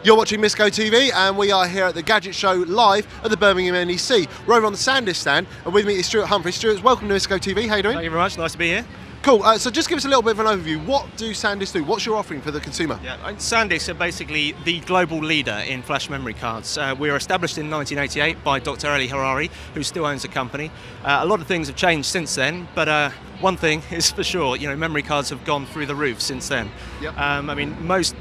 You're watching Misco TV, and we are here at the Gadget Show live at the Birmingham NEC. We're over on the Sandisk stand, and with me is Stuart Humphrey. Stuart, welcome to Misco TV. How you doing? Thank you very much. Nice to be here. Cool. So just give us a little bit of an overview. What do Sandisk do? What's your offering for the consumer? Yeah, Sandisk are basically the global leader in flash memory cards. We were established in 1988 by Dr. Ali Harari, who still owns the company. A lot of things have changed since then, but one thing is for sure, memory cards have gone through the roof since then. Yep. I mean, most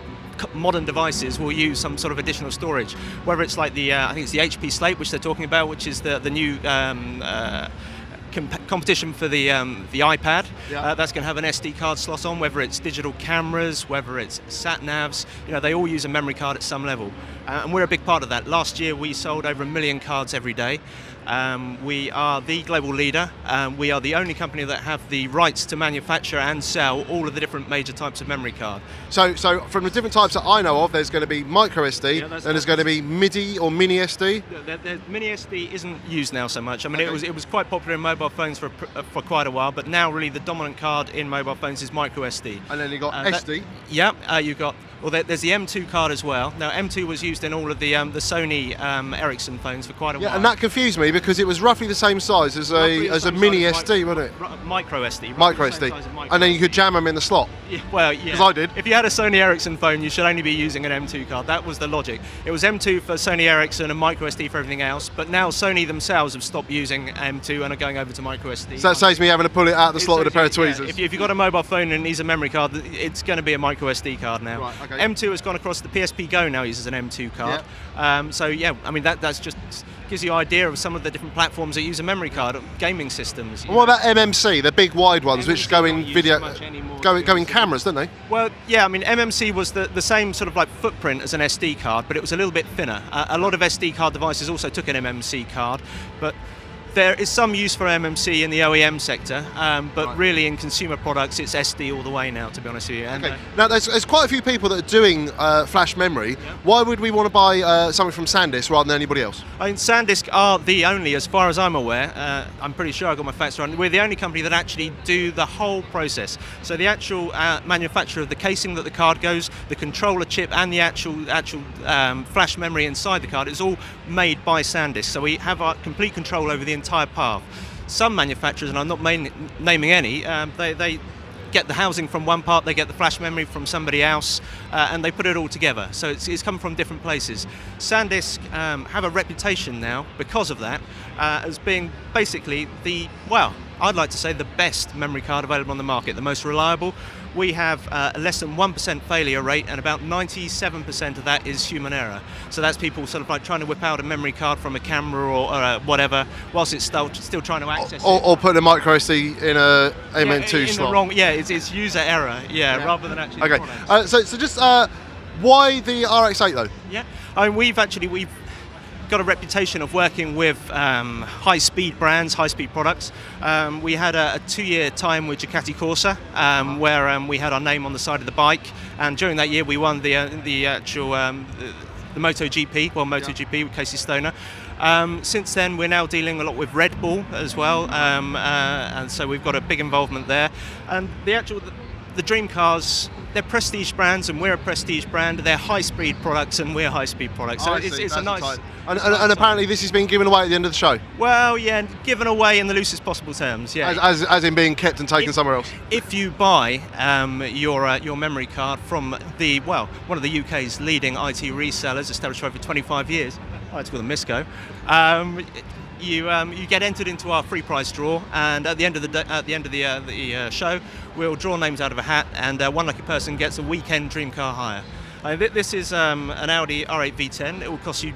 modern devices will use some sort of additional storage, whether it's like the I think it's the HP Slate, which they're talking about, which is the new competition for the iPad. Yeah. That's going to have an SD card slot on, whether it's digital cameras, whether it's sat navs. They all use a memory card at some level, and we're a big part of that. Last year we sold over 1 million cards every day. We are the global leader. We are the only company that have the rights to manufacture and sell all of the different major types of memory card. So from the different types that I know of, there's going to be microSD, and there's going to be MIDI or mini SD. The mini SD isn't used now so much. I mean, Okay. it was quite popular in mobile phones for quite a while, but now really the dominant card in mobile phones is microSD. And then you've got SD. You've got. Well, there's the M2 card as well. Now, M2 was used in all of the Sony Ericsson phones for quite a while. Yeah, and that confused me because it was roughly the same size as a mini SD, wasn't it? MicroSD. MicroSD. And then you could jam them in the slot. Yeah, well, yeah. Because I did. If you had a Sony Ericsson phone, you should only be using an M2 card. That was the logic. It was M2 for Sony Ericsson and microSD for everything else, but now Sony themselves have stopped using M2 and are going over to microSD. So that saves me having to pull it out of the slot with a pair of tweezers. If you've got a mobile phone and needs a memory card, it's going to be a microSD card now. Right, okay. M2 has gone across the PSP Go now uses an M2 card. I mean that's just gives you an idea of some of the different platforms that use a memory card, gaming systems. And what about MMC, the big wide ones, which go in don't use video, so much anymore. go in cameras, don't they? Well, yeah, I mean MMC was the same sort of like footprint as an SD card, but it was a little bit thinner. A lot of SD card devices also took an MMC card, but there is some use for MMC in the OEM sector, but Right. really in consumer products it's SD all the way now, to be honest with you. And, Okay. Now there's quite a few people that are doing flash memory. Why would we want to buy something from Sandisk rather than anybody else? I mean, Sandisk are the only, as far as I'm aware, I'm pretty sure I got my facts right, we're the only company that actually do the whole process. So the actual manufacture of the casing that the card goes, the controller chip and the actual flash memory inside the card is all made by Sandisk. So we have our complete control over the entire path. Some manufacturers, and I'm not naming any, they get the housing from one part, they get the flash memory from somebody else, and they put it all together. So it's come from different places. Sandisk have a reputation now because of that as being basically I'd like to say the best memory card available on the market, the most reliable. We have a less than 1% failure rate, and about 97% of that is human error. So that's people sort of like trying to whip out a memory card from a camera or whatever, whilst it's still trying to access it. Or put a microSD in a M2 in slot. It's user error, rather than actually the Okay. product. So just why the RX-8 though? Yeah, I mean, we've got a reputation of working with high-speed brands, high-speed products. We had a 2-year time with Ducati Corsa, where we had our name on the side of the bike, and during that year we won the actual the MotoGP, MotoGP with Casey Stoner. Since then we're now dealing a lot with Red Bull as well, and so we've got a big involvement there. And the dream cars, they're prestige brands and we're a prestige brand. They're high-speed products and we're high-speed products. So it's a nice. And apparently this is being given away at the end of the show. Well, yeah, given away in the loosest possible terms. Yeah. As in being kept and taken somewhere else. If you buy your memory card from one of the UK's leading IT resellers, established for over 25 years, I like to call them Misco. You get entered into our free prize draw, and at the end of the show, we'll draw names out of a hat, and one lucky person gets a weekend dream car hire. This is an Audi R8 V10. It will cost you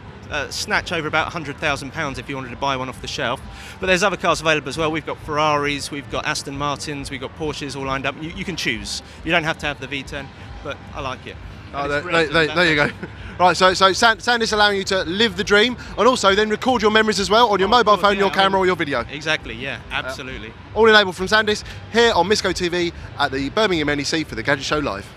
snatch over about £100,000 if you wanted to buy one off the shelf. But there's other cars available as well. We've got Ferraris, we've got Aston Martins, we've got Porsches all lined up. You can choose. You don't have to have the V10, but I like it. Oh, there you go. Right, so Sandisk allowing you to live the dream, and also then record your memories as well on your mobile phone, your camera, or your video. Exactly, yeah, absolutely. All enabled from Sandisk here on Misco TV at the Birmingham NEC for the Gadget Show Live.